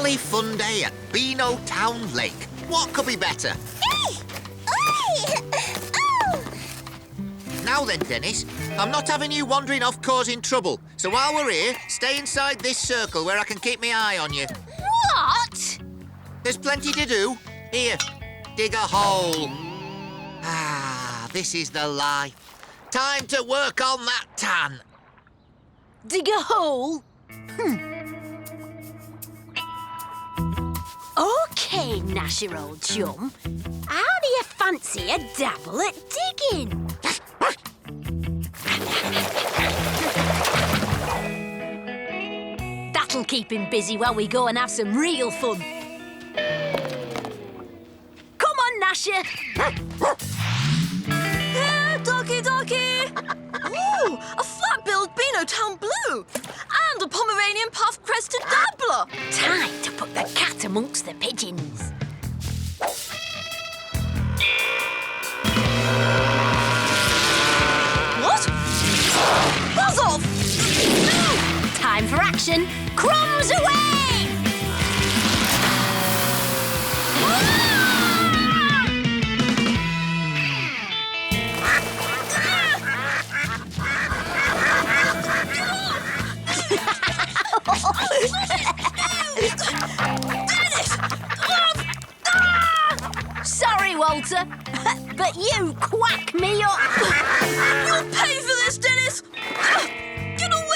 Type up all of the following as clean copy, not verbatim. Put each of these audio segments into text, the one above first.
family fun day at Beano Town Lake. What could be better? Now then, Dennis, I'm not having you wandering off causing trouble. So while we're here, stay inside this circle where I can keep my eye on you. What? There's plenty to do. Here, dig a hole. Ah, this is the life. Time to work on that tan. Dig a hole? OK, Gnasher, old chum. How do you fancy a dabble at digging? That'll keep him busy while we go and have some real fun. Come on, Gnasher. Here, ducky, ducky. Ooh, a flat-billed Beano Town Blue. And a Pomeranian puff-crested dabbler. Time to put the cat amongst the pigeons. What? Buzz off! Time for action. Crumbs away! Dennis! Sorry, Walter, but you quack me up. You'll pay for this, Dennis! Get away!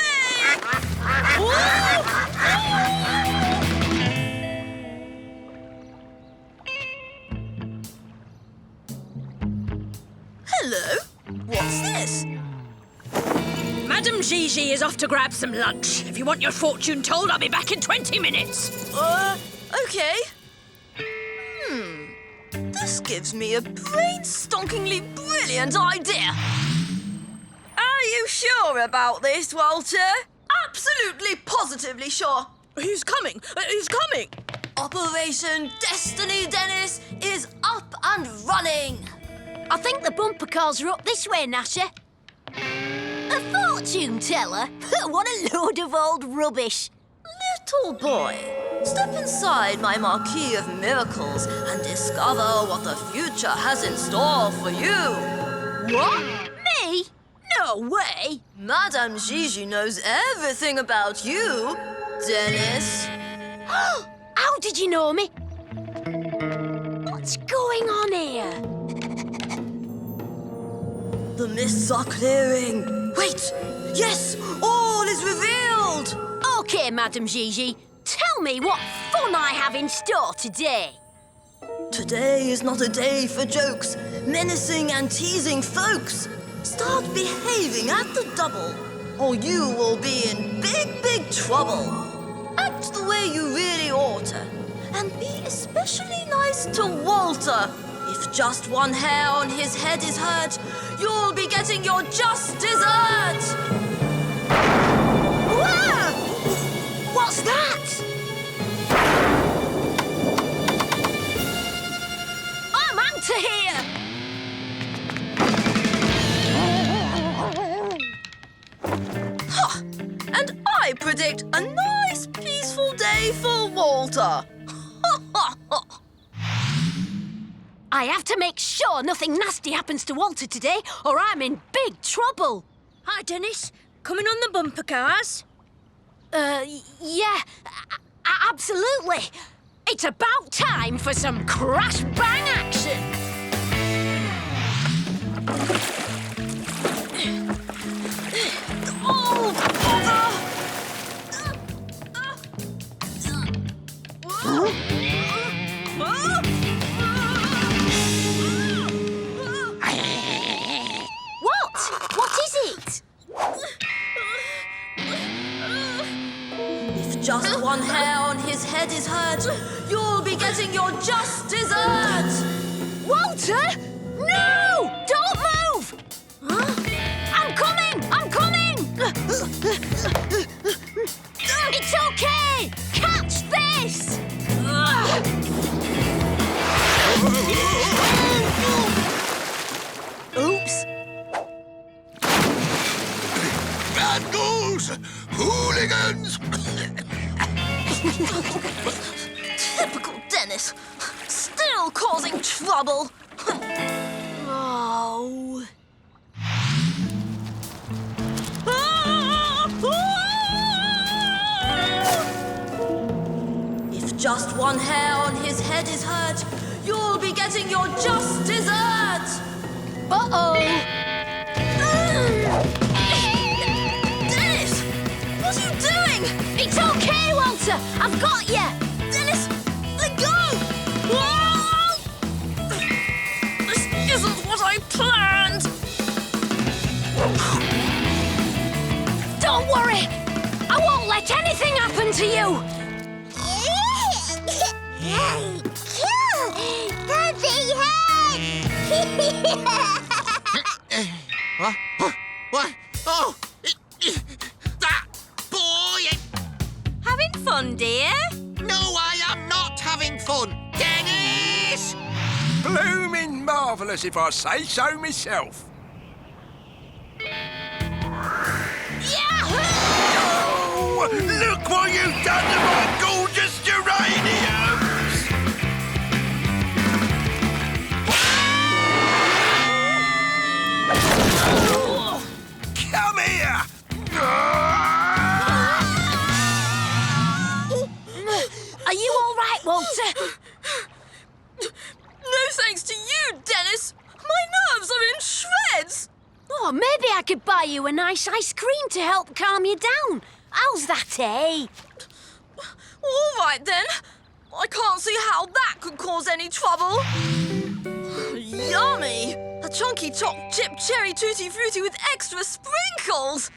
Hello? What's this? Madam Gigi is off to grab some lunch. If you want your fortune told, I'll be back in 20 minutes. Okay. This gives me a brain-stonkingly brilliant idea. Are you sure about this, Walter? Absolutely, positively sure. He's coming. He's coming. Operation Destiny, Dennis, is up and running. I think the bumper cars are up this way, Gnasher. A fortune teller? What a load of old rubbish. Little boy, step inside my marquee of miracles and discover what the future has in store for you. What? Me? No way. Madame Gigi knows everything about you, Dennis. How did you know me? What's going on here? The mists are clearing. Wait! Yes! All is revealed! OK, Madame Gigi, tell me what fun I have in store today. Today is not a day for jokes, menacing and teasing folks. Start behaving at the double, or you will be in big, big trouble. Act the way you really ought to, and be especially nice to Walter. If just one hair on his head is hurt, you'll be getting your just dessert! Whoa! What's that? I'm out of here! Ha! And I predict a nice, peaceful day for Walter. I have to make sure nothing nasty happens to Walter today, or I'm in big trouble. Hi, Dennis. Coming on the bumper cars? Yeah, absolutely. It's about time for some crash bang action. Oh, bother! What is it? If just one hair on his head is hurt, you'll be getting your just dessert! Walter! No! Don't move! I'm coming! I'm coming! It's okay! Catch this! Oops! Bad goals! Hooligans! Typical Dennis. Still causing trouble. Oh. If just one hair on his head is hurt, you'll be getting your just dessert. Uh-oh. Dennis, what are you doing? It's okay, Walter. I've got you. Dennis, let go! Whoa! This isn't what I planned. Don't worry. I won't let anything happen to you. What? What? Oh! That boy! Having fun, dear? No, I am not having fun! Dennis! Bloomin' marvellous, if I say so myself. Oh, look what you've done to my gorgeous geraniums! Come here! Are you all right, Walter? No thanks to you, Dennis. My nerves are in shreds. Oh, maybe I could buy you a nice ice cream to help calm you down. How's that, eh? All right, then. I can't see how that could cause any trouble. Yummy! A chunky chopped chip cherry tutti frutti with extra sprinkles.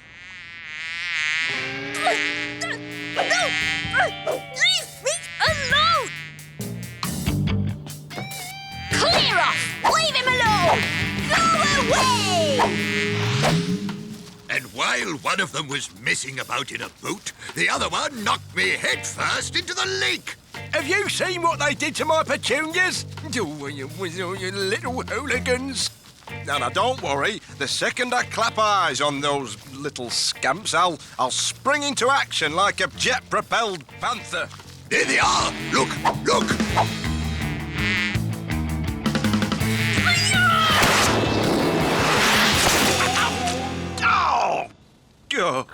No! Leave me alone! Clear off! Leave him alone! Go away! And while one of them was messing about in a boat, the other one knocked me head first into the lake. Have you seen what they did to my petunias? Oh, you little hooligans. Now, don't worry. The second I clap eyes on those little scamps, I'll spring into action like a jet-propelled panther. There they are. Look, look. Oh! You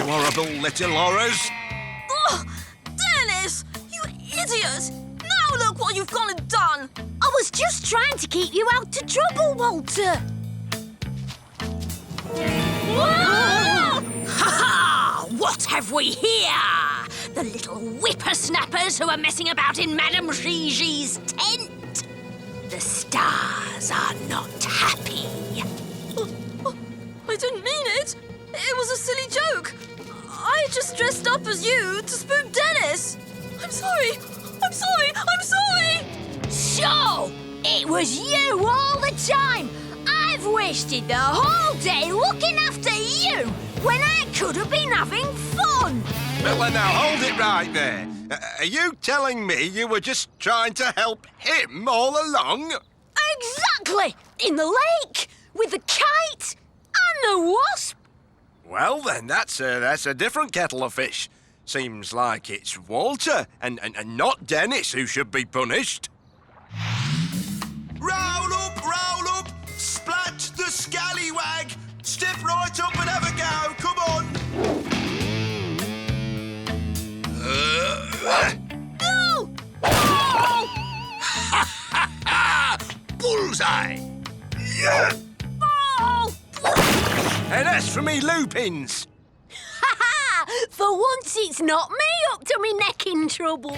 horrible little horrors. Oh, Dennis! You idiot! Now look what you've gone and done! I was just trying to keep you out of trouble, Walter. Ha-ha! What have we here? The little whippersnappers who are messing about in Madame Gigi's tent. The stars are not happy. I didn't mean it. It was a silly joke. I just dressed up as you to spook Dennis. I'm sorry. I'm sorry. I'm sorry. So, it was you all the time. I've wasted the whole day looking after you when I could have been having fun. Well, now, hold it right there. Are you telling me you were just trying to help him all along? Exactly. In the lake, with the kite and the wasp. Well, then, that's a different kettle of fish. Seems like it's Walter and not Dennis who should be punished. Roll up, splat the scallywag. Step right up and have a go, come on. No! Bullseye. Yeah. Oh! And that's for me lupins. For once, it's not me up to me neck in trouble.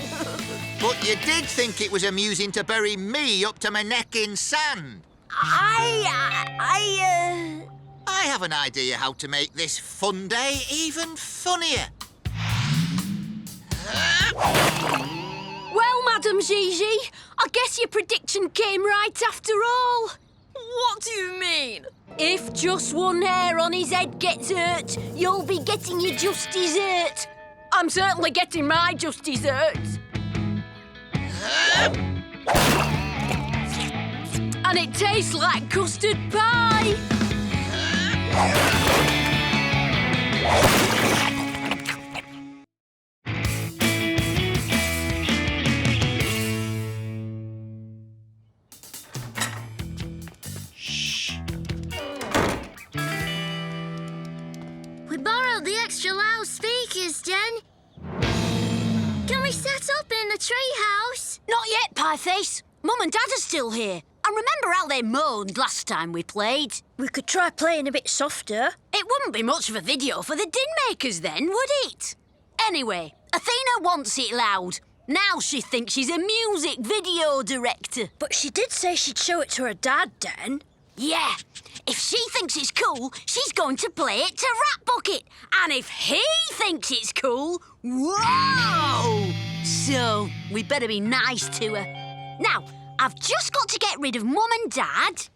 But you did think it was amusing to bury me up to my neck in sand. I have an idea how to make this fun day even funnier. Well, Madame Gigi, I guess your prediction came right after all. What do you mean? If just one hair on his head gets hurt, you'll be getting your just dessert. I'm certainly getting my just dessert. And it tastes like custard pie. extra loudspeakers, Jen. Can we set up in the treehouse? Not yet, Pieface. Mum and Dad are still here. And remember how they moaned last time we played? We could try playing a bit softer. It wouldn't be much of a video for the din makers then, would it? Anyway, Athena wants it loud. Now she thinks she's a music video director. But she did say she'd show it to her dad, Den. Yeah, if she thinks it's cool, she's going to play it to Rat Bucket. And if he thinks it's cool, whoa! So, we better be nice to her. Now, I've just got to get rid of Mum and Dad.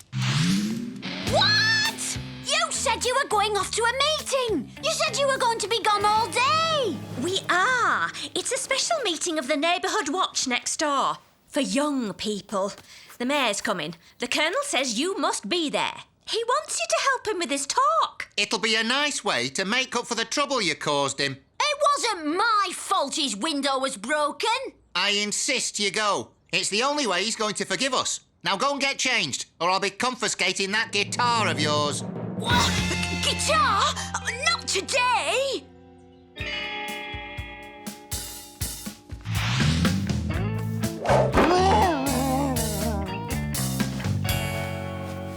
What? You said you were going off to a meeting. You said you were going to be gone all day. We are. It's a special meeting of the Neighbourhood Watch next door. For young people. The mayor's coming. The Colonel says you must be there. He wants you to help him with his talk. It'll be a nice way to make up for the trouble you caused him. It wasn't my fault his window was broken. I insist you go. It's the only way he's going to forgive us. Now go and get changed, or I'll be confiscating that guitar of yours. What? Guitar? Not today!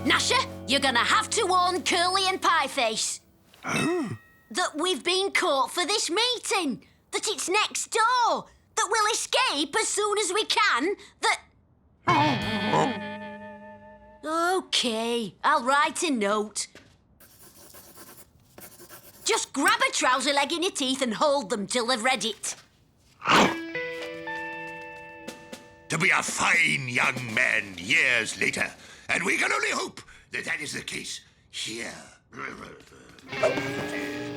Gnasher, you're gonna have to warn Curly and Pieface. That we've been caught for this meeting. That it's next door. That we'll escape as soon as we can. That... OK, I'll write a note. Just grab a trouser leg in your teeth and hold them till they've read it. To be a fine young man years later, and we can only hope that that is the case here.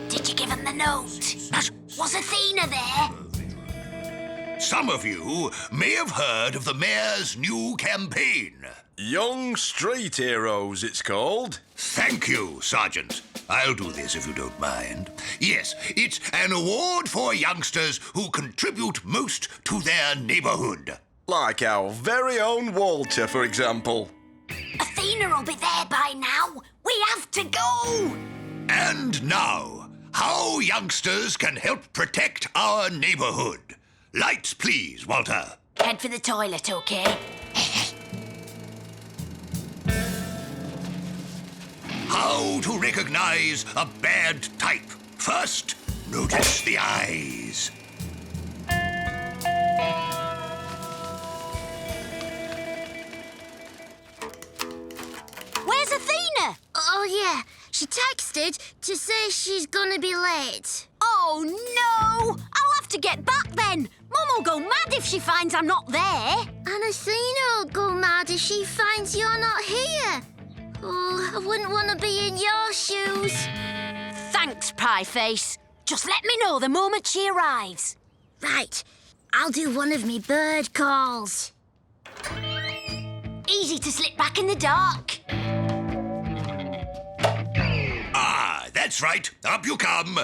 Did you give him the note? Was Athena there? Some of you may have heard of the mayor's new campaign. Young Street Heroes, it's called. Thank you, Sergeant. I'll do this if you don't mind. Yes, it's an award for youngsters who contribute most to their neighborhood. Like our very own Walter, for example. Athena will be there by now. We have to go. And now, how youngsters can help protect our neighborhood. Lights, please, Walter. Head for the toilet, OK? How to recognize a bad type. First, notice the eyes. Where's Athena? Oh, yeah. She texted to say she's gonna be late. Oh, no! I'll have to get back then. Mum will go mad if she finds I'm not there. And Athena will go mad if she finds you're not here. Oh, I wouldn't want to be in your shoes. Thanks, Pieface. Just let me know the moment she arrives. Right. I'll do one of me bird calls. Easy to slip back in the dark. Ah, that's right. Up you come.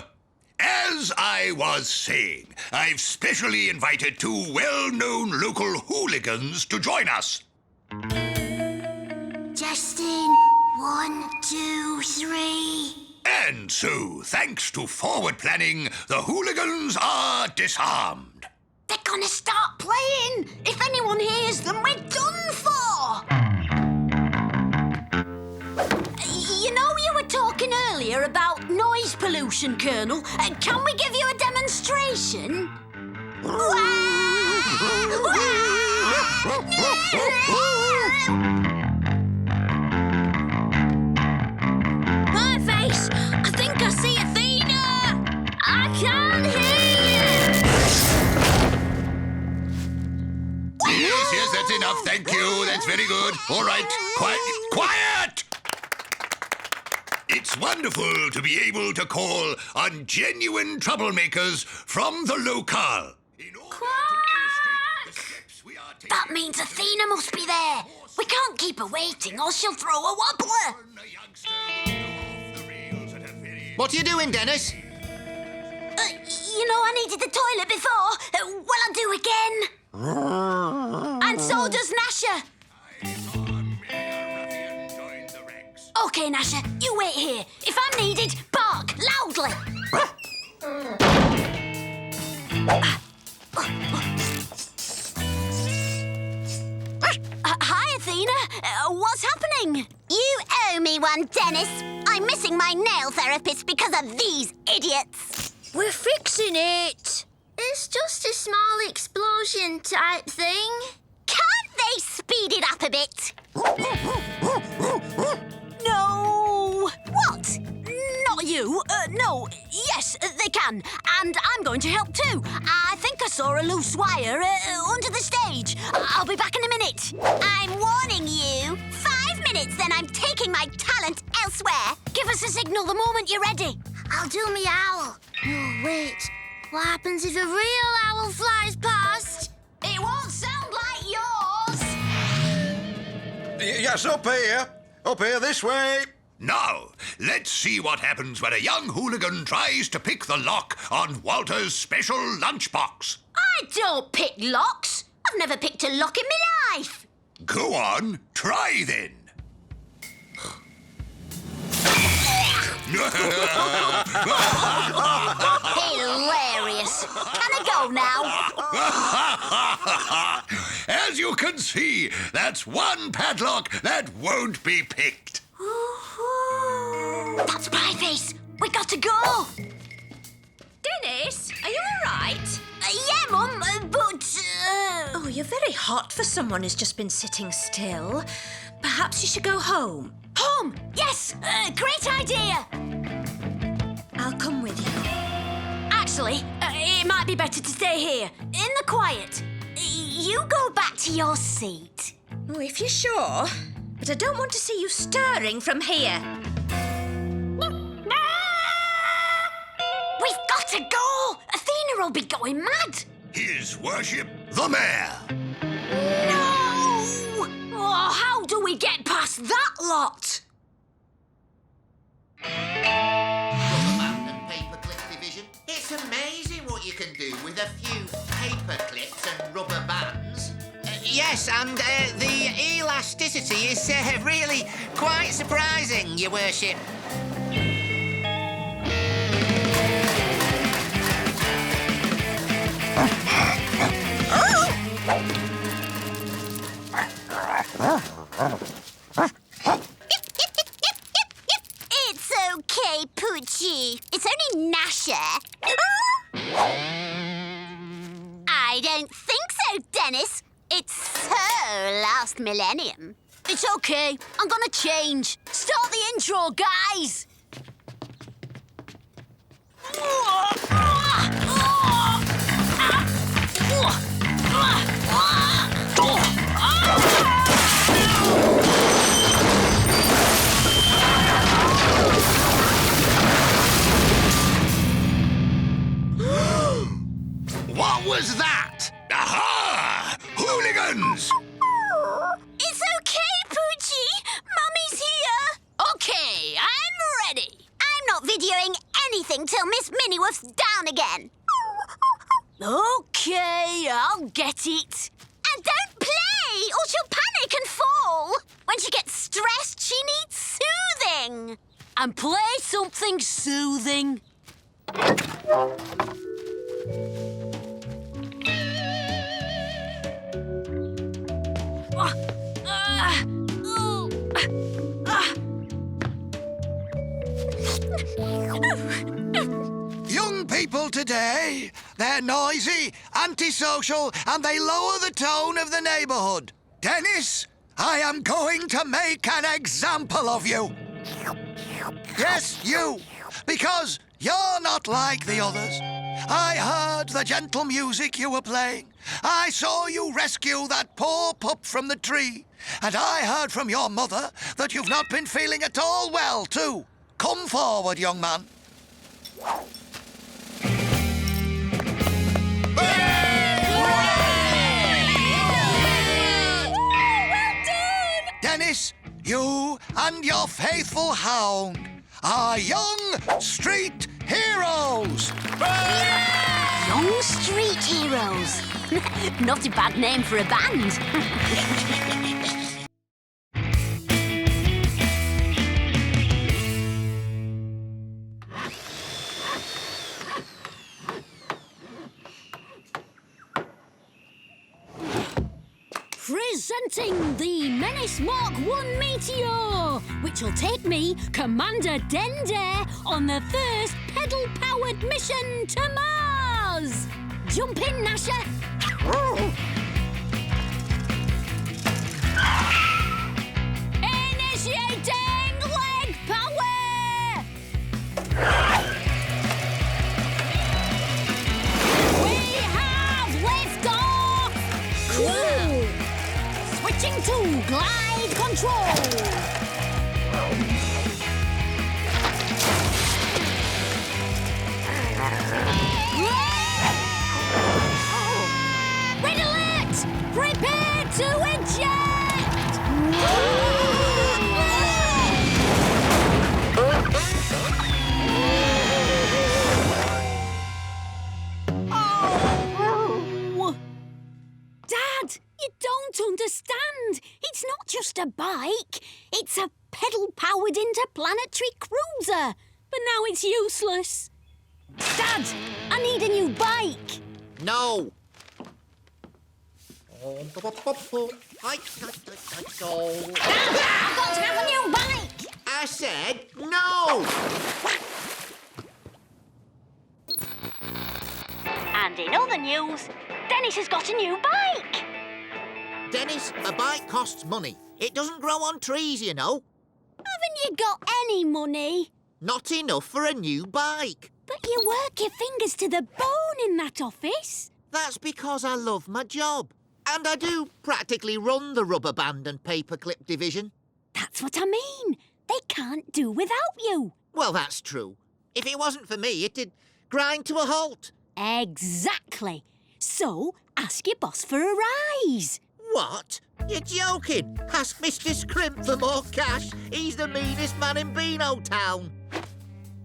As I was saying, I've specially invited two well-known local hooligans to join us. Justin, 1, 2, 3. And so, thanks to forward planning, the hooligans are disarmed. They're gonna start playing. If anyone hears them, we're done for. You know, you were talking earlier about noise pollution, Colonel. Can we give you a demonstration? My face! I think I see Athena! I can't hear you! Yes, that's enough. Thank you. That's very good. All right. Quiet! It's wonderful to be able to call on genuine troublemakers from the locale. In order to illustrate the steps we are taking... That means Athena must be there. We can't keep her waiting or she'll throw a wobbler. What are you doing, Dennis? You know, I needed the toilet before. Well, I'll do again. And so does Gnasher. OK, Gnasher, you wait here. If I'm needed, bark loudly. Hi, Athena. What's happening? You owe me one, Dennis. I'm missing my nail therapist because of these idiots. We're fixing it. It's just a small explosion type thing. Can't they speed it up a bit? No. What? Not you. No. Yes, they can. And I'm going to help too. I think I saw a loose wire under the stage. I'll be back in a minute. I'm warning you. 5 minutes, then I'm taking my talent elsewhere. Give us a signal the moment you're ready. I'll do me owl. Oh, wait. What happens if a real owl flies past? It won't sound like yours. Yes, up here. Up here, this way. Now, let's see what happens when a young hooligan tries to pick the lock on Walter's special lunchbox. I don't pick locks. I've never picked a lock in my life. Go on, try then. Hilarious. Can I go now? As you can see, that's one padlock that won't be picked. That's Pieface. We got to go. Dennis, are you all right? Yeah, Mum, but... Oh, you're very hot for someone who's just been sitting still. Perhaps you should go home. Home! Yes! Great idea! I'll come with you. Actually, it might be better to stay here, in the quiet. You go back to your seat. Oh, if you're sure. But I don't want to see you stirring from here. We've got to go! Athena will be going mad. His worship, the mayor. No! Oh, how do we get past that lot? Rubber band and paper clip division. It's amazing what you can do with a few paper clips and rubber bands. Yes, and the elasticity is really quite surprising, Your Worship. It's okay, Poochie. It's only Gnasher. I don't think so, Dennis. It's so last millennium. It's okay. I'm gonna change. Start the intro, guys. What was that? Aha! Hooligans! It's okay, Poochie. Mummy's here. Okay, I'm ready. I'm not videoing anything till Miss Minnieworth's down again. Okay, I'll get it. And don't play, or she'll panic and fall. When she gets stressed, she needs soothing. And play something soothing. Young people today, they're noisy, antisocial, and they lower the tone of the neighbourhood. Dennis, I am going to make an example of you. Yes, you, because you're not like the others. I heard the gentle music you were playing. I saw you rescue that poor pup from the tree. And I heard from your mother that you've not been feeling at all well, too. Come forward, young man. Dennis, you and your faithful hound are young street heroes. Young Street Heroes. Not a bad name for a band. Presenting the Menace Mark 1 Meteor, which will take me, Commander Dendare, on the first pedal-powered mission to Mars! Jump in, Gnasher! Initiating leg power! We have liftoff! Cool! Switching to glide control! Red alert! Prepare to eject! Oh! Dad, you don't understand. It's not just a bike. It's a pedal-powered interplanetary cruiser. But now it's useless. Dad, I need a new bike. No. Dad, I've got to have a new bike. I said no. And in other news, Dennis has got a new bike. Dennis, a bike costs money. It doesn't grow on trees, you know. Haven't you got any money? Not enough for a new bike. But you work your fingers to the bone in that office. That's because I love my job. And I do practically run the rubber band and paperclip division. That's what I mean. They can't do without you. Well, that's true. If it wasn't for me, it'd grind to a halt. Exactly. So, ask your boss for a rise. What? You're joking? Ask Mr. Scrimp for more cash. He's the meanest man in Beano Town.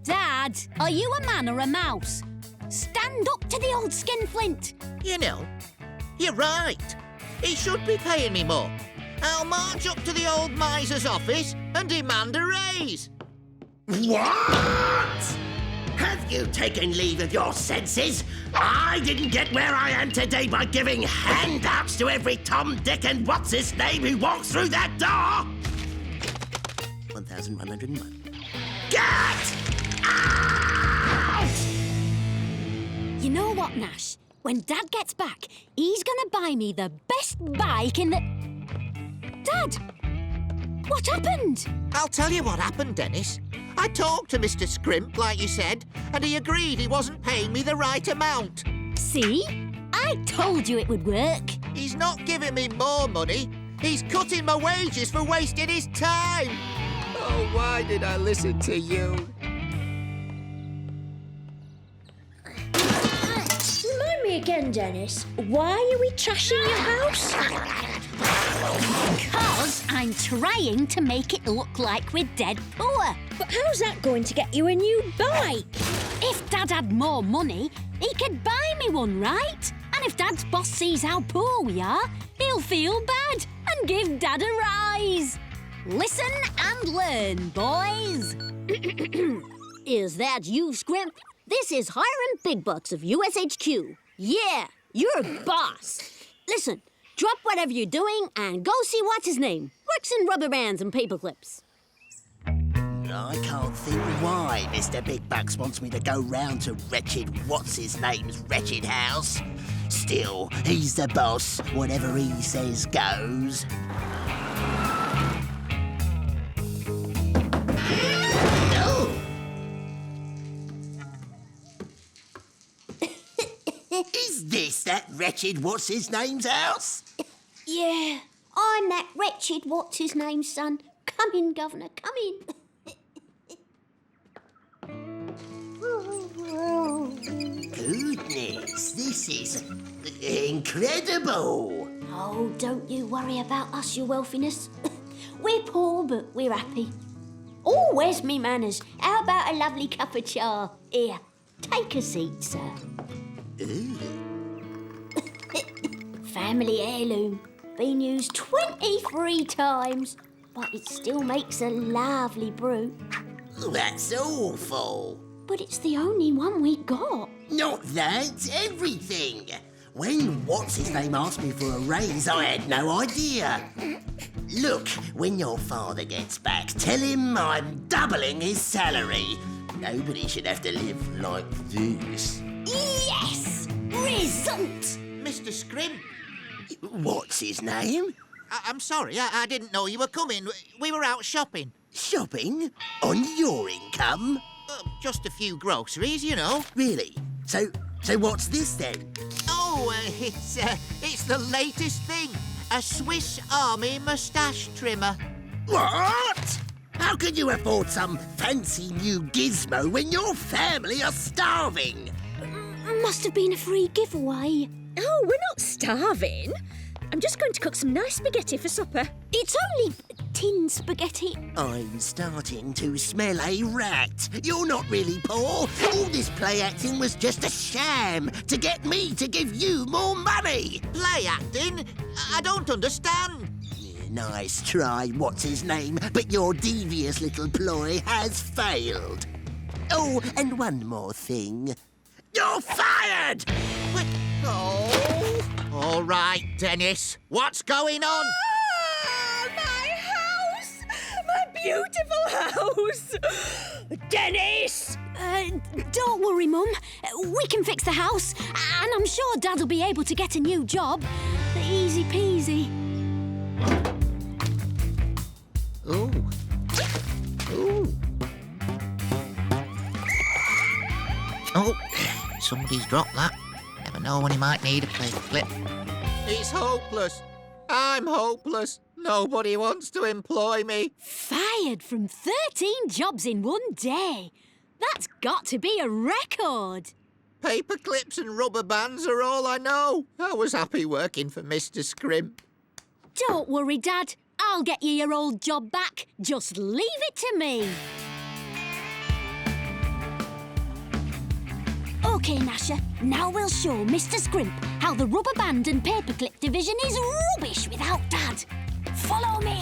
Dad, are you a man or a mouse? Stand up to the old skinflint. You know, you're right. He should be paying me more. I'll march up to the old miser's office and demand a raise. What? Have you taken leave of your senses? I didn't get where I am today by giving handouts to every Tom, Dick and what's-his-name who walks through that door! 1,101. Get out! You know what, Nash? When Dad gets back, he's gonna buy me the best bike in the... Dad! What happened? I'll tell you what happened, Dennis. I talked to Mr. Scrimp, like you said, and he agreed he wasn't paying me the right amount. See? I told you it would work. He's not giving me more money. He's cutting my wages for wasting his time. Oh, why did I listen to you? Remind me again, Dennis. Why are we trashing your house? Because I'm trying to make it look like we're dead poor. But how's that going to get you a new bike? If Dad had more money, he could buy me one, right? And if Dad's boss sees how poor we are, he'll feel bad and give Dad a rise. Listen and learn, boys. Is that you, Scrimp? This is Hiram Big Bucks of USHQ. Yeah, you're boss. Listen, drop whatever you're doing and go see what's his name. Works in rubber bands and paper clips. I can't think why Mr. Big Bucks wants me to go round to wretched what's-his-name's wretched house. Still, he's the boss. Whatever he says goes. No! Is this that wretched what's-his-name's house? Yeah, I'm that wretched what's-his-name, son. Come in, Governor, come in. Goodness, this is incredible. Oh, don't you worry about us, your wealthiness. We're poor, but we're happy. Oh, where's me manners? How about a lovely cup of cha? Here, take a seat, sir. Family heirloom. Been used 23 times, but it still makes a lovely brew. That's awful. But it's the only one we got. Not that, everything. When what's-his-name asked me for a raise, I had no idea. Look, when your father gets back, tell him I'm doubling his salary. Nobody should have to live like this. Yes! Result! Mr. Scrimp, What's his name? I'm sorry, I didn't know you were coming. We were out shopping. Shopping? On your income? Just a few groceries, you know. Really? So what's this then? Oh, it's the latest thing. A Swiss Army moustache trimmer. What? How can you afford some fancy new gizmo when your family are starving? Must have been a free giveaway. Oh, we're not starving. I'm just going to cook some nice spaghetti for supper. It's only tin spaghetti. I'm starting to smell a rat. You're not really poor. All this play acting was just a sham to get me to give you more money. Play acting? I don't understand. Nice try, what's his name, but your devious little ploy has failed. Oh, and one more thing. You're fired! What? Oh. All right, Dennis. What's going on? Ah, my house! My beautiful house! Dennis! Don't worry, Mum. We can fix the house, and I'm sure Dad'll be able to get a new job. Easy peasy. Ooh. Ooh. Oh, somebody's dropped that. Never know when he might need a paperclip. It's hopeless. I'm hopeless. Nobody wants to employ me. Fired from 13 jobs in one day. That's got to be a record. Paperclips and rubber bands are all I know. I was happy working for Mr. Scrimp. Don't worry, Dad. I'll get you your old job back. Just leave it to me. OK, Gnasher, now we'll show Mr. Scrimp how the rubber band and paperclip division is rubbish without Dad. Follow me.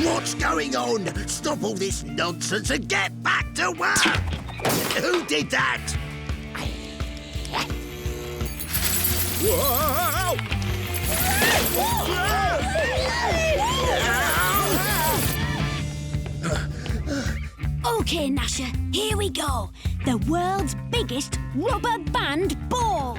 What's going on? Stop all this nonsense and get back to work! Who did that? Whoa! OK, Gnasher, here we go. The world's biggest rubber band ball.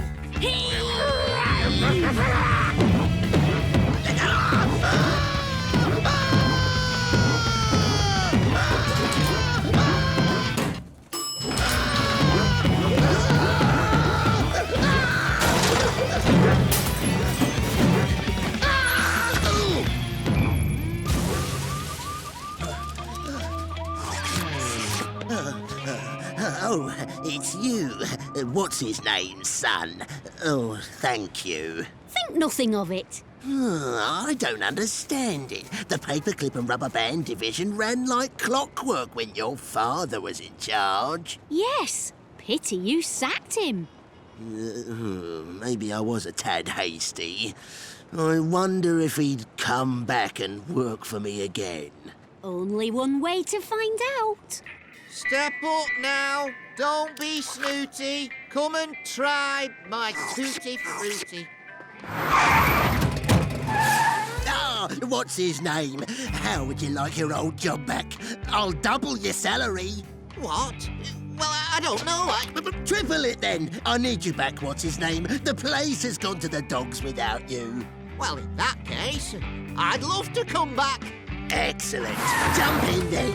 Oh, it's you. What's his name, son? Oh, thank you. Think nothing of it. I don't understand it. The paperclip and rubber band division ran like clockwork when your father was in charge. Yes. Pity you sacked him. Maybe I was a tad hasty. I wonder if he'd come back and work for me again. Only one way to find out. Step up now. Don't be snooty. Come and try my tutti frutti. Ah, what's his name? How would you like your old job back? I'll double your salary. What? Well, I don't know. Triple it then. I need you back, what's his name? The place has gone to the dogs without you. Well, in that case, I'd love to come back. Excellent. Jump in then.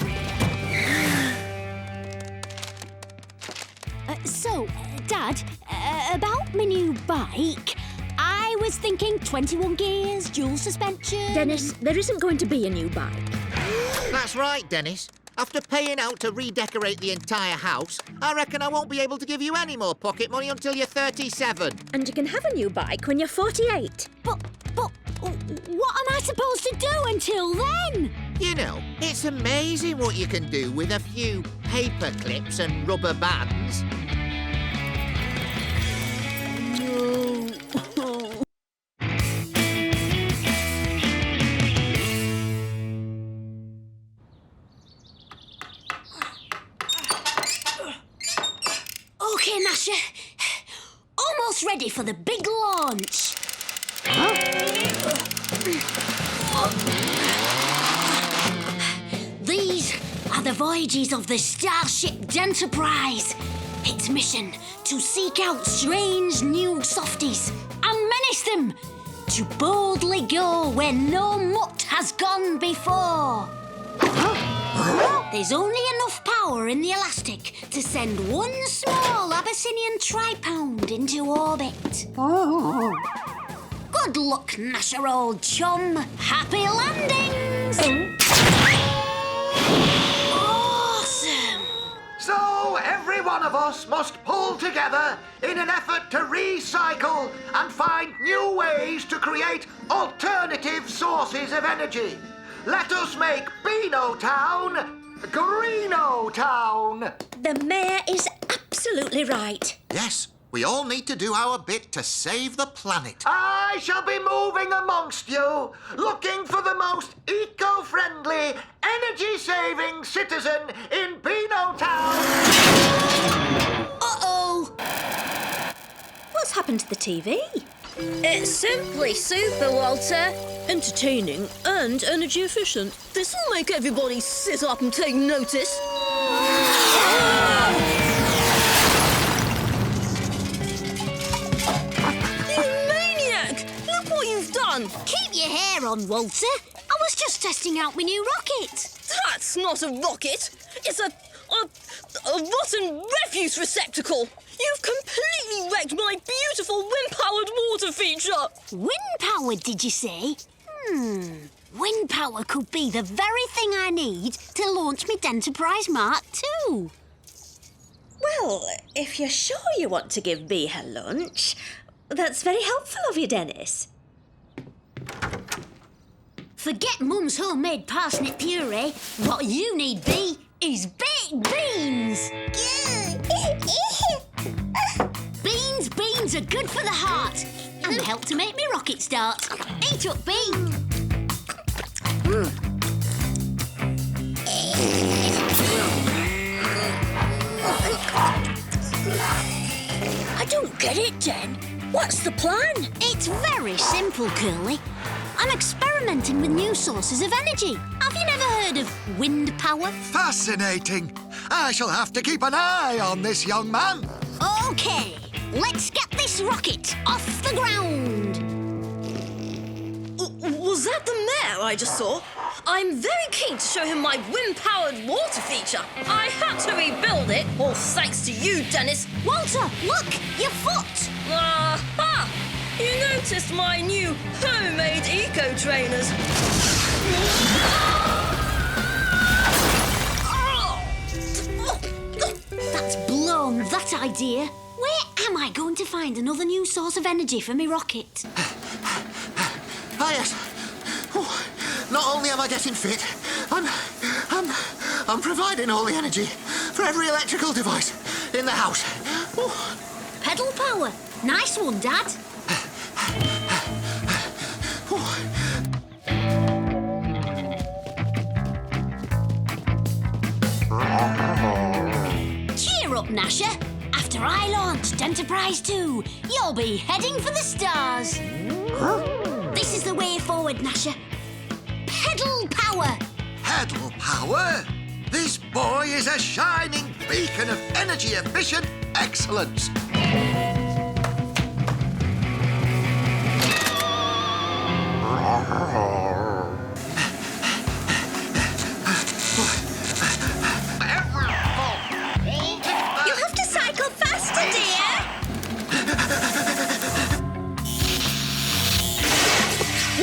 Dad, about my new bike, I was thinking 21 gears, dual suspension... Dennis, there isn't going to be a new bike. That's right, Dennis. After paying out to redecorate the entire house, I reckon I won't be able to give you any more pocket money until you're 37. And you can have a new bike when you're 48. But what am I supposed to do until then? You know, it's amazing what you can do with a few paper clips and rubber bands. for the big launch. These are the voyages of the starship Enterprise. Its mission to seek out strange new softies and menace them, to boldly go where no mutt has gone before. There's only enough power in the elastic to send one small Abyssinian Tripehound into orbit. Good luck, Gnasher, old chum. Happy landings! Awesome! So every one of us must pull together in an effort to recycle and find new ways to create alternative sources of energy. Let us make Beano Town Greeno Town. The mayor is absolutely right. Yes, we all need to do our bit to save the planet. I shall be moving amongst you, looking for the most eco-friendly, energy-saving citizen in Beano Town. Uh-oh! What's happened to the TV? It's simply super, Walter. Entertaining and energy efficient. This will make everybody sit up and take notice. You maniac! Look what you've done! Keep your hair on, Walter. I was just testing out my new rocket. That's not a rocket. It's a rotten refuse receptacle. You've completely wrecked my beautiful wind-powered water feature. Wind-powered, did you say? Wind power could be the very thing I need to launch my Enterprise Mark II. Well, if you're sure you want to give Bee her lunch, that's very helpful of you, Dennis. Forget Mum's homemade parsnip puree. What you need, Bee, is baked beans. Beans are good for the heart and help to make me rocket start. Eat up, Bee. I don't get it, Den. What's the plan? It's very simple, Curly. I'm experimenting with new sources of energy. Have you never heard of wind power? Fascinating. I shall have to keep an eye on this young man. OK, let's get this rocket off the ground. Was that the mayor I just saw? I'm very keen to show him my wind-powered water feature. I had to rebuild it, all thanks to you, Dennis. Walter, look, your foot. Aha! You noticed my new homemade eco-trainers. That's blown, that idea. Where am I going to find another new source of energy for me rocket? Ah, yes. Not only am I getting fit, I'm providing all the energy for every electrical device in the house. Pedal power. Nice one, Dad. Cheer up, Gnasher. After I launched Enterprise 2, you'll be heading for the stars. This is the way forward, Gnasher. Pedal power. Pedal power? This boy is a shining beacon of energy-efficient excellence. You'll have to cycle faster, dear.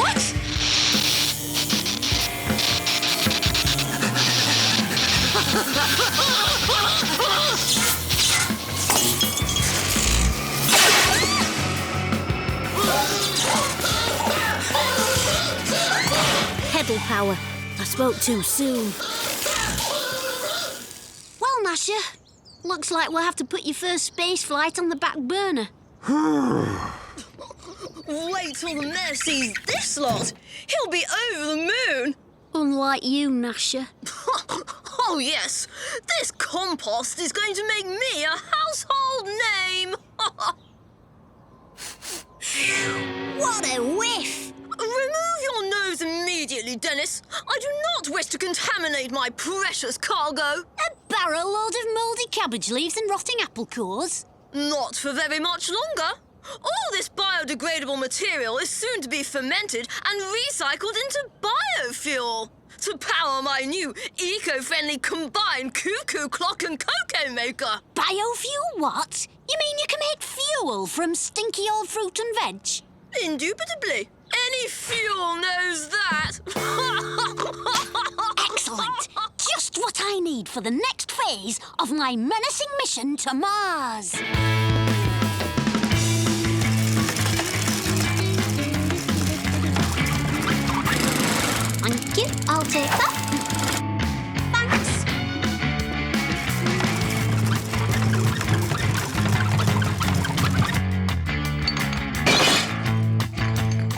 What? Pedal power. I spoke too soon. Well, Gnasher, looks like we'll have to put your first space flight on the back burner. Wait till the mayor sees this lot. He'll be over the moon. Unlike you, Gnasher. Oh, yes. This compost is going to make me a household name. Dennis. I do not wish to contaminate my precious cargo. A barrel load of mouldy cabbage leaves and rotting apple cores? Not for very much longer. All this biodegradable material is soon to be fermented and recycled into biofuel to power my new eco-friendly combined cuckoo clock and cocoa maker. Biofuel what? You mean you can make fuel from stinky old fruit and veg? Indubitably. Any fuel knows that. Excellent. Just what I need for the next phase of my menacing mission to Mars. Thank you. I'll take that. Thanks.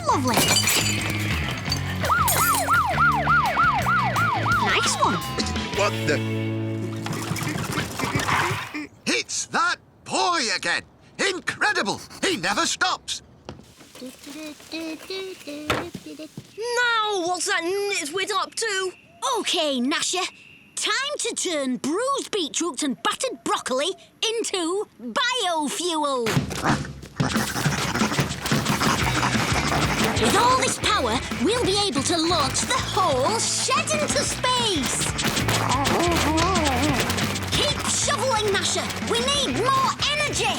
Lovely. Nice one. What the? It's that boy again. Incredible. He never stops. Now, what's that nitwit up to? OK, Gnasher. Time to turn bruised beetroots and battered broccoli into biofuel. With all this power, we'll be able to launch the whole shed into space. Keep shoveling, Gnasher. We need more energy.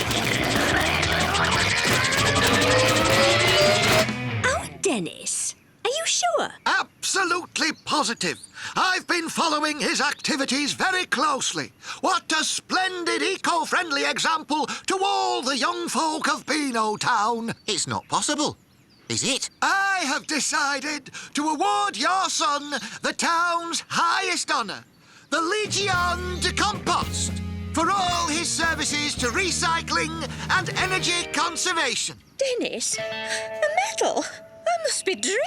Oh, Dennis, are you sure? Absolutely positive. I've been following his activities very closely. What a splendid eco-friendly example to all the young folk of Beano Town. It's not possible, is it? I have decided to award your son the town's highest honour, the Legion de Compost, for all his services to recycling and energy conservation. Dennis, a medal? I must be dreaming.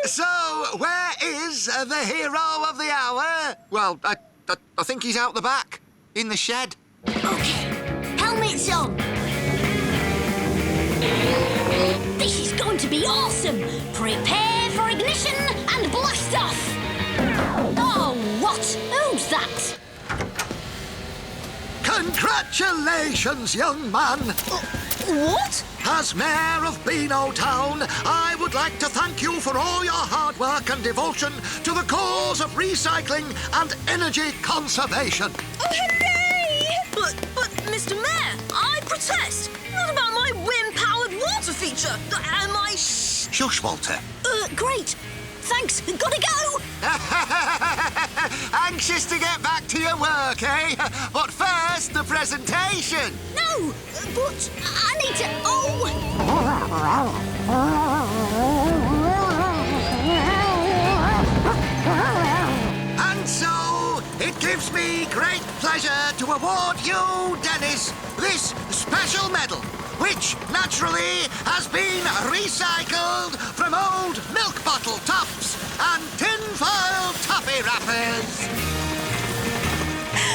So, where is the hero of the hour? Well, I think he's out the back, in the shed. OK, helmets on. This is going to be awesome. Prepare for ignition and blast off. Oh, what? Who's that? Congratulations, young man. What? As Mayor of Beano Town, I would like to thank you for all your hard work and devotion to the cause of recycling and energy conservation. Oh, hooray! But, Mr. Mayor, I protest. What about my wind-powered water feature? And my Shush, Walter. Great. Thanks. Gotta go. Anxious to get back to your work, eh? But first, the presentation. No, but I need to... Oh! And so, it gives me great pleasure to award you, Dennis, this special medal, which naturally has been recycled from old milk bottle tops and tinfoil toffee wrappers.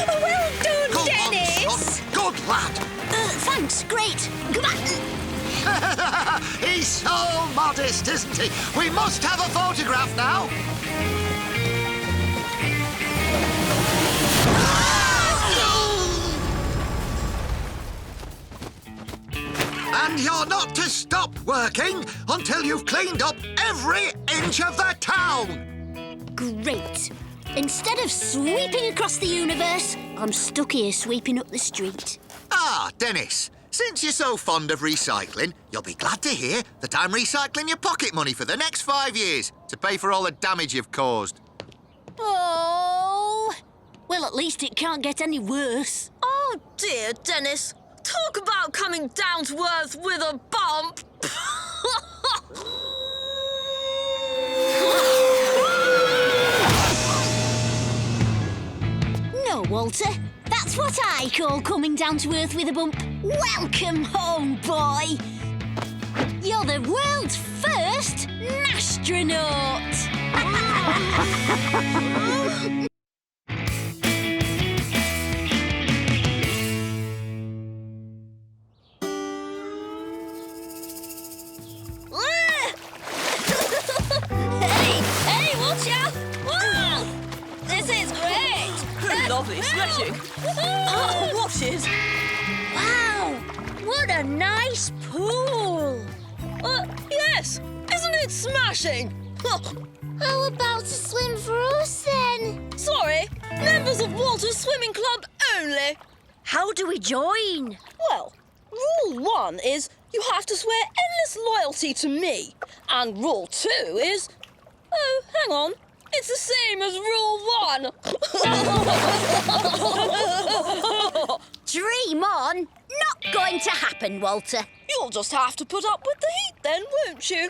Well done, Go Dennis. on, son. Good lad. Thanks, great. Goodbye. He's so modest, isn't he? We must have a photograph now. And you're not to stop working until you've cleaned up every inch of the town. Great. Instead of sweeping across the universe, I'm stuck here sweeping up the street. Ah, Dennis, since you're so fond of recycling, you'll be glad to hear that I'm recycling your pocket money for the next 5 years to pay for all the damage you've caused. Oh! Well, at least it can't get any worse. Oh, dear, Dennis. Talk about coming down to earth with a bump. No, Walter. That's what I call coming down to earth with a bump. Welcome home, boy. You're the world's first Gnastronaut. Hey, watch out! lovely sledging. What is? Wow! What a nice pool! Yes. Isn't it smashing? How about a swim for us then? Sorry, members of Walter's Swimming Club only. How do we join? Well, rule 1 is you have to swear endless loyalty to me. And rule 2 is... Oh, hang on. It's the same as rule 1. Dream on. Not going to happen, Walter. You'll just have to put up with the heat then, won't you?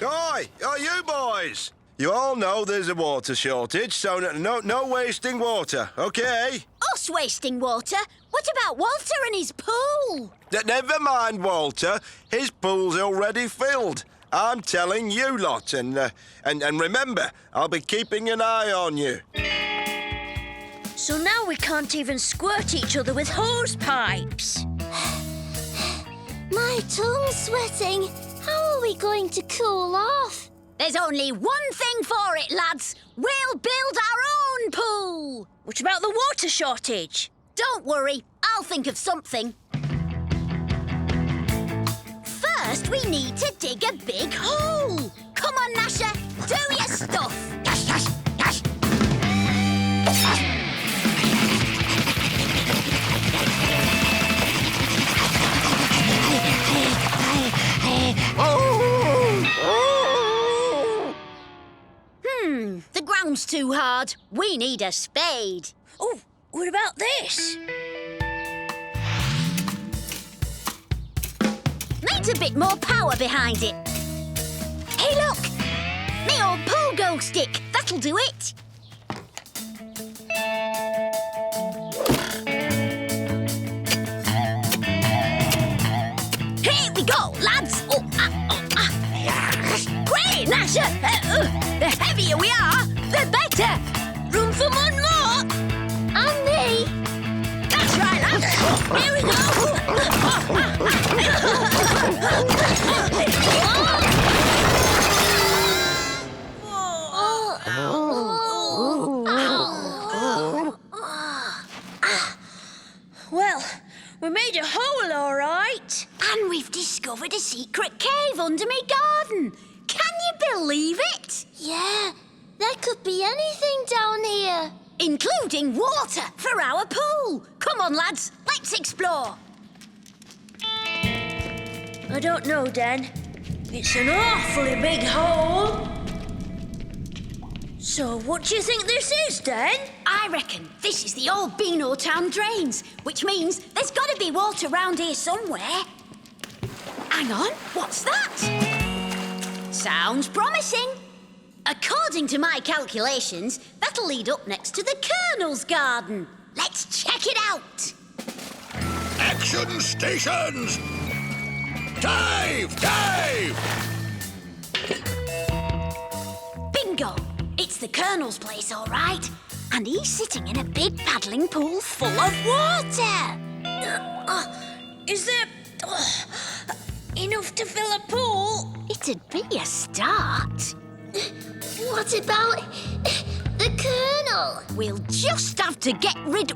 Oi, you boys! You all know there's a water shortage, so no wasting water, OK? Us wasting water? What about Walter and his pool? Never mind, Walter. His pool's already filled. I'm telling you lot, and remember, I'll be keeping an eye on you. So now we can't even squirt each other with hose pipes. My tongue's sweating. How are we going to cool off? There's only one thing for it, lads. We'll build our own pool. What about the water shortage? Don't worry, I'll think of something. First, we need to dig a big hole. Come on, Gnasher, do your stuff. Yes, yes, yes. The ground's too hard. We need a spade. Oh, what about this? Needs a bit more power behind it. Hey, look! Me old pogo stick. That'll do it. Here we go, lads. Great, Gnasher. The heavier we are, the better. Room for one more. And me. That's right, lads. Here we go. Well, we made a hole, all right. And we've discovered a secret cave under me garden. Can you believe it? Yeah, there could be anything down here. Including water for our pool. Come on, lads, let's explore. I don't know, Dan. It's an awfully big hole. So what do you think this is, Dan? I reckon this is the old Beano Town drains, which means there's got to be water round here somewhere. Hang on, what's that? Sounds promising. According to my calculations, that'll lead up next to the Colonel's garden. Let's check it out. Action stations! Dive! Dive! Bingo! It's the Colonel's place, all right. And he's sitting in a big paddling pool full of water. Is there enough to fill a pool? It'd be a start. What about the Colonel? We'll just have to get rid...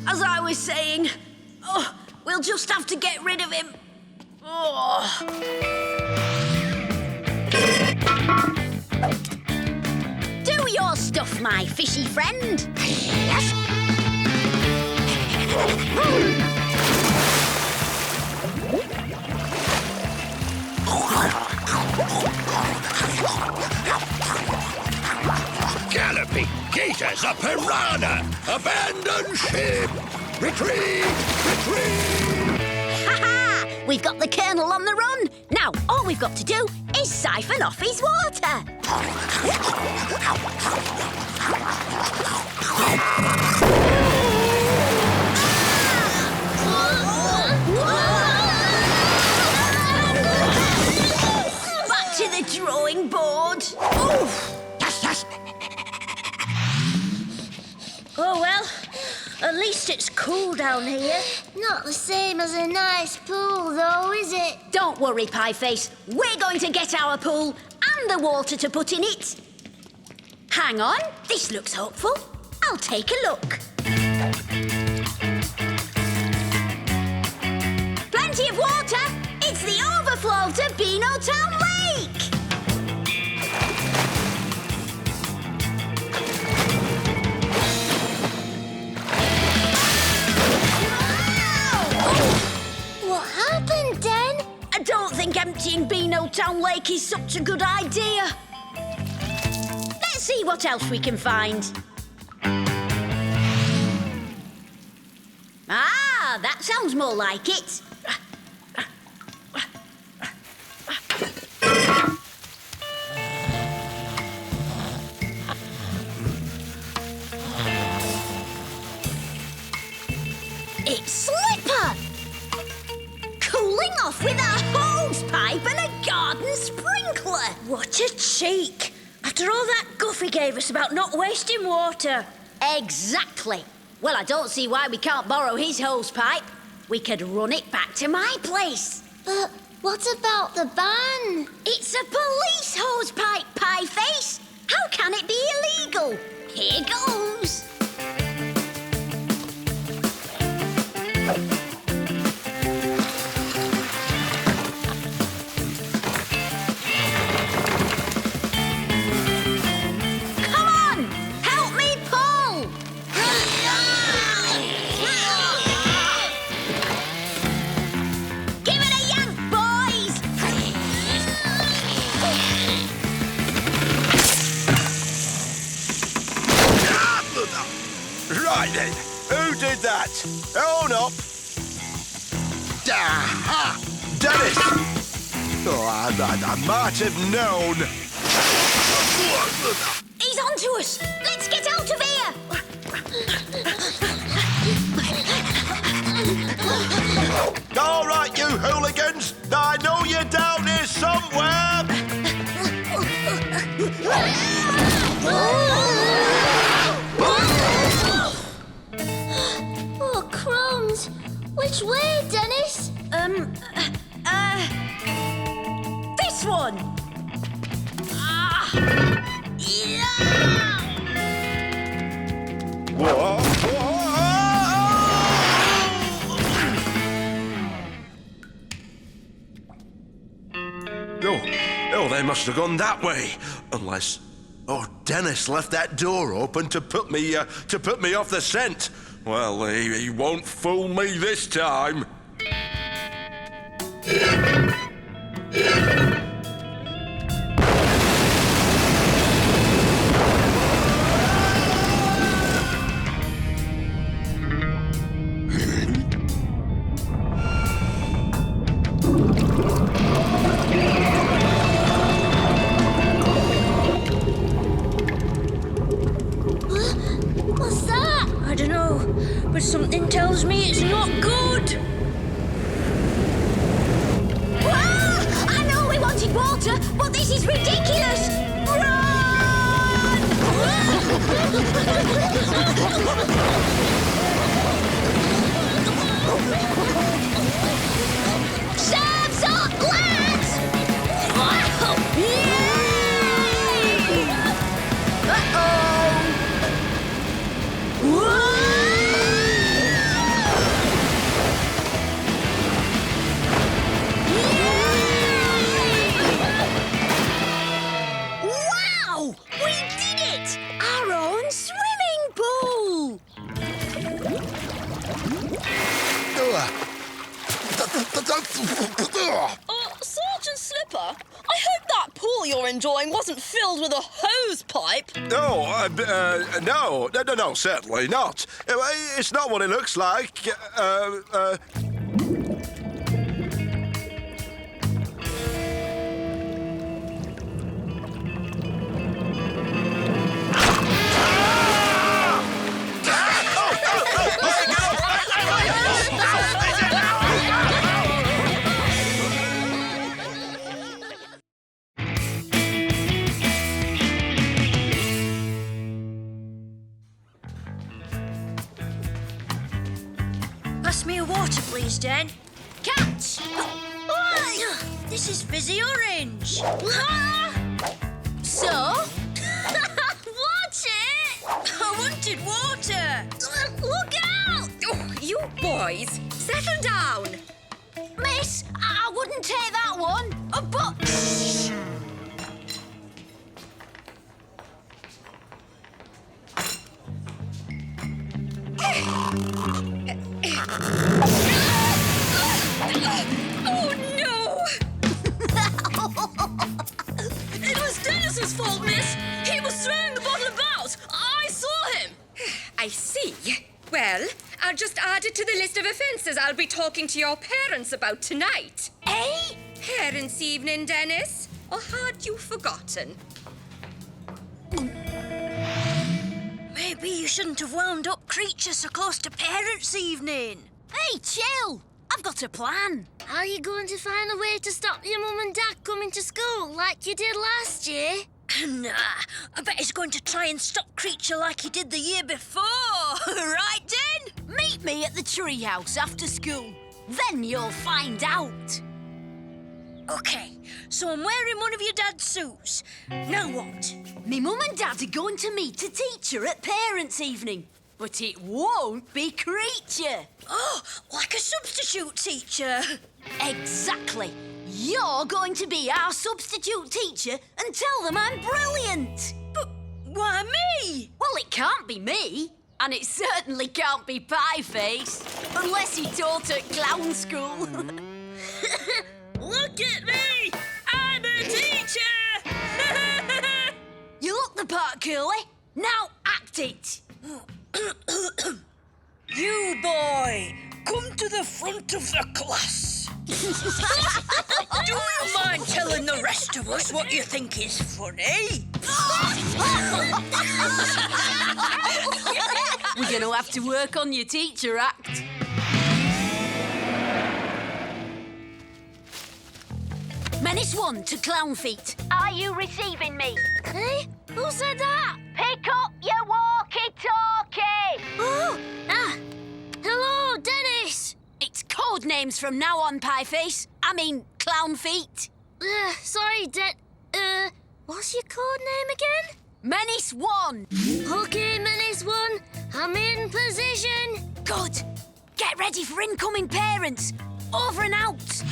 As I was saying, we'll just have to get rid of him. Do your stuff, my fishy friend. Yes. Galloping gators, a piranha! Abandon ship! Retreat! Retreat! Ha-ha! We've got the Colonel on the run. Now, all we've got to do is siphon off his water. Back to the drawing board. Yes, yes. Oh, well, At least it's cool down here. Not the same as a nice pool, though, is it? Don't worry, Pieface. We're going to get our pool and the water to put in it. Hang on, this looks hopeful. I'll take a look. Plenty of water. It's the overflow to Beanotown Lake. What happened, Den? I don't think emptying Beanotown Lake is such a good idea. Let's see what else we can find. Ah, that sounds more like it. It's Slipper! Cooling off with a hose pipe and a garden sprinkler. What a cheek. After all that guff he gave us about not wasting water. Exactly. Well, I don't see why we can't borrow his hose pipe. We could run it back to my place. But what about the ban? It's a police hose pipe, Pieface. How can it be illegal? Here goes. Come on, help me pull. Give it a yank, boys. Right then, who did that? Own up. Aha! Dennis! Oh, I might have known. He's onto us. Let's get out of here. All right, you hooligans. I know you're down here somewhere. Oh, crumbs. Which way, Dennis? This one. Ah. Yeah. Whoa. Oh, they must have gone that way. Unless, Dennis left that door open to put me off the scent. Well, he won't fool me this time. What's that? I don't know, but something tells me it's not good. I know we wanted water, but this is ridiculous. Serves up, lads! Yay! Uh-oh! Wow! We did it! Our own swimming pool! Sergeant Slipper, I hope that pool you're enjoying wasn't filled with a hose pipe. No, certainly not. It's not what it looks like. Water, please, Den. Catch! This is fizzy orange. So? Watch it! I wanted water. Look out! Oh, you boys, settle down. Miss, I wouldn't take that one. But... Oh, no! It was Dennis's fault, miss. He was throwing the bottle about. I saw him. I see. Well, I'll just add it to the list of offences I'll be talking to your parents about tonight. Eh? Parents' evening, Dennis. Or had you forgotten? Maybe you shouldn't have wound up Creature so close to parents' evening. Hey, chill. I've got a plan. Are you going to find a way to stop your mum and dad coming to school like you did last year? Nah, I bet he's going to try and stop Creature like he did the year before. Right, Den? Meet me at the treehouse after school. Then you'll find out. OK, so I'm wearing one of your dad's suits. Now what? Me mum and dad are going to meet a teacher at parents' evening. But it won't be Creature. Oh, like a substitute teacher. Exactly. You're going to be our substitute teacher and tell them I'm brilliant. But why me? Well, it can't be me. And it certainly can't be Pieface. Unless he taught at clown school. Look at me! I'm a teacher! You look the part, Curly. Now act it. You boy, come to the front of the class. Do you mind telling the rest of us what you think is funny? We're going to have to work on your teacher act. Menace 1 to Clown Feet. Are you receiving me? Hey, who said that? Pick up your walkie-talkie! Oh, hello, Dennis. It's code names from now on, Pieface. I mean, Clown Feet. Sorry, what's your code name again? Menace 1. OK, Menace 1, I'm in position. Good. Get ready for incoming parents. Over and out.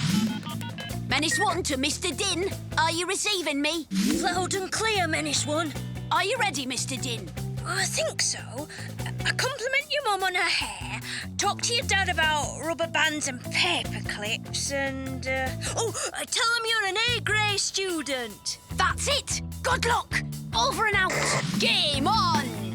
Menace 1 to Mr. Din. Are you receiving me? Loud and clear, Menace 1. Are you ready, Mr. Din? I think so. I compliment your mum on her hair, talk to your dad about rubber bands and paper clips, and... tell him you're an A-grade student. That's it. Good luck. Over and out. Game on.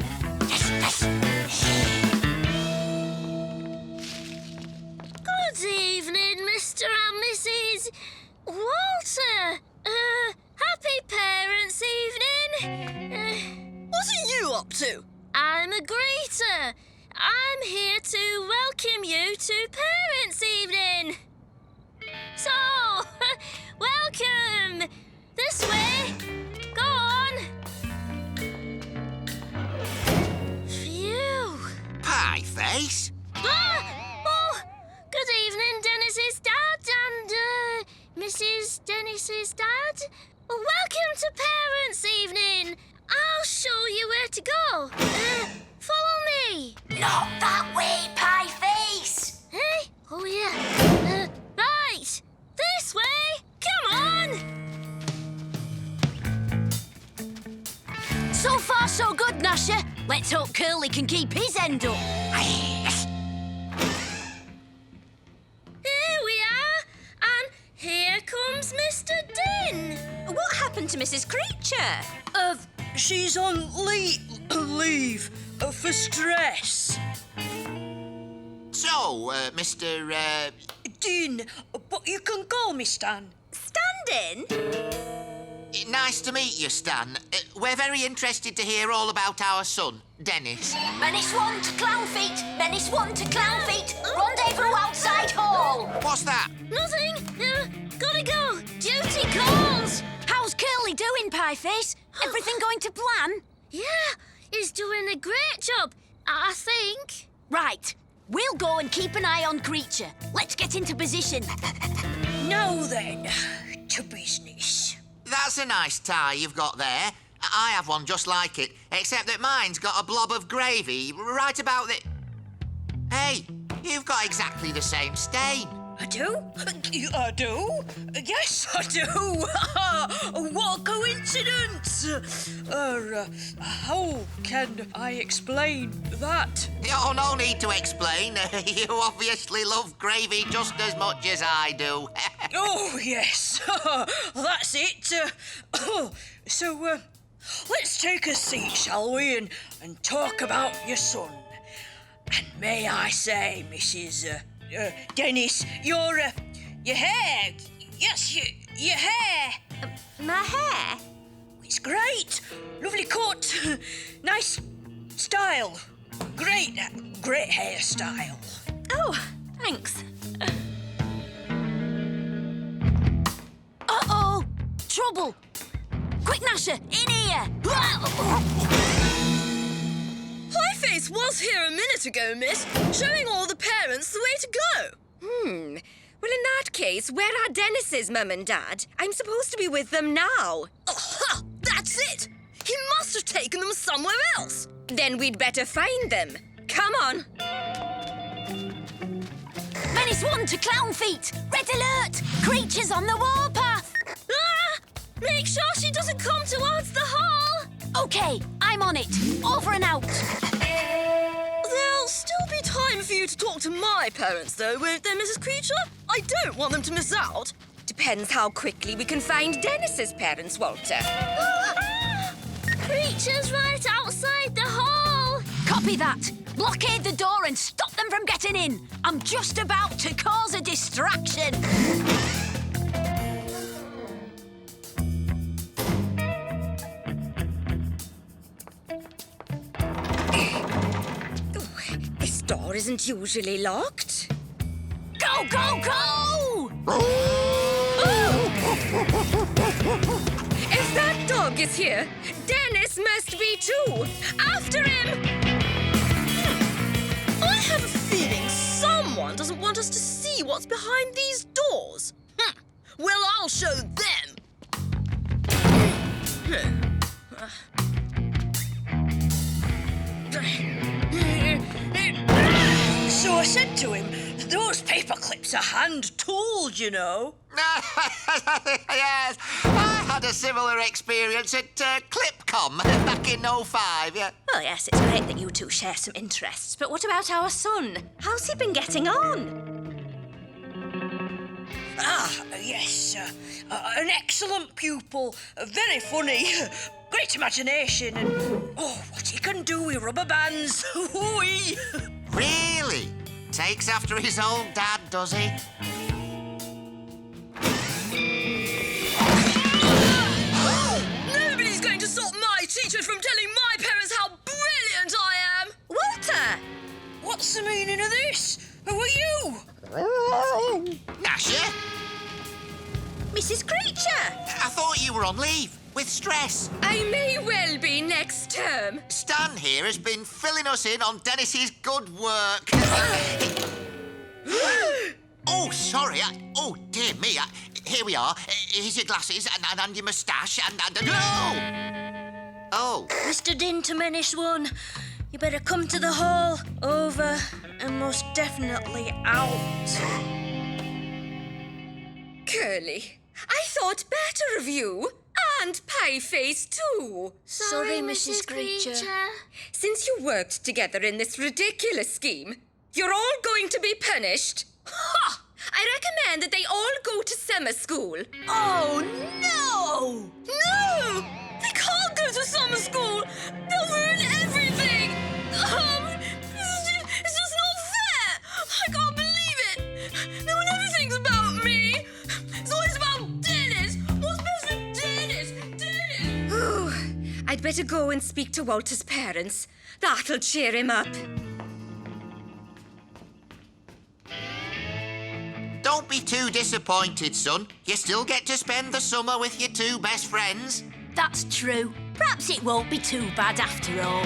Good evening, Mr. and Mrs. Walter. Happy Parents' Evening. What are you up to? I'm a greeter. I'm here to welcome you to Parents' Evening. So, welcome. This way. Go on. Phew. Pieface? Oh, good evening, Dennis's dad and, Mrs. Dennis's dad. Welcome to Parents' Evening. I'll show you where to go. Follow me. Not that way, Pieface. Hey? Oh, yeah. Right. This way. Come on. So far, so good, Gnasher. Let's hope Curly can keep his end up. Here we are. And here comes Mr. Din. What happened to Mrs. Creature? She's on leave for stress. So, Mr. Din, but you can call me Stan. Stand in. Nice to meet you, Stan. We're very interested to hear all about our son, Dennis. Menace 1 to Clown Feet. Menace 1 to Clown Feet. Rendezvous outside hall. What's that? Nothing. Gotta go. Duty calls. How's Curly doing, Pieface? Everything going to plan? Yeah, he's doing a great job, I think. Right. We'll go and keep an eye on Creature. Let's get into position. Now then, to business. That's a nice tie you've got there. I have one just like it, except that mine's got a blob of gravy right about the... Hey, you've got exactly the same stain. I do? I do? Yes, I do. What a coincidence. How can I explain that? Oh, no need to explain. You obviously love gravy just as much as I do. Oh, yes. That's it. So, let's take a seat, shall we, and talk about your son. And may I say, Mrs. Dennis, your hair. Yes, your hair. My hair? It's great. Lovely cut. Nice style. Great hairstyle. Oh, thanks. Uh-oh! Trouble! Quick, Gnasher, in here! Pieface was here a minute ago, miss, showing all the parents the way to go. Well, in that case, where are Dennis's mum and dad? I'm supposed to be with them now. Aha! That's it! He must have taken them somewhere else. Then we'd better find them. Come on. Menace 1 to Clown Feet! Red alert! Creatures on the warpath! Ah! Make sure she doesn't come towards the hall. OK, I'm on it. Over and out. There'll still be time for you to talk to my parents, though, won't there, Mrs. Creature? I don't want them to miss out. Depends how quickly we can find Dennis's parents, Walter. Creatures right outside the hall. Copy that. Blockade the door and stop them from getting in. I'm just about to cause a distraction. This door isn't usually locked. Go, go, go! If that dog is here, Dennis must be too. After him! I have a feeling someone doesn't want us to see what's behind these doors. Well, I'll show them. So I said to him, those paper clips are hand tooled, you know. Yes, I had a similar experience at Clipcom back in '05, yeah. Oh, yes, it's great that you two share some interests, but what about our son? How's he been getting on? Yes, an excellent pupil, very funny, great imagination, and what he can do with rubber bands. Ooh-wee. Really? Takes after his old dad, does he? Nobody's going to stop my teacher from telling my parents how brilliant I am. Walter! What's the meaning of this? Who are you? Gnasher? Mrs. Creature! I thought you were on leave with stress. I may well be next term. Stan here has been filling us in on Dennis's good work. Oh, sorry. Oh, dear me. Here we are. Here's your glasses and your moustache and... No! Oh. Mr. Din to Menace 1, you better come to the hall. Over and most definitely out. Curly, I thought better of you. And Pieface, too. Sorry, Mrs. Creature. Since you worked together in this ridiculous scheme, you're all going to be punished. Ha! I recommend that they all go to summer school. Oh, no! No! They can't go to summer school. They'll ruin everything. It's just not fair. I can't believe it. No one ever thinks about me. It's always about Dennis. What's best for Dennis? Dennis. Ooh, I'd better go and speak to Walter's parents. That'll cheer him up. Don't be too disappointed, son. You still get to spend the summer with your two best friends. That's true. Perhaps it won't be too bad after all.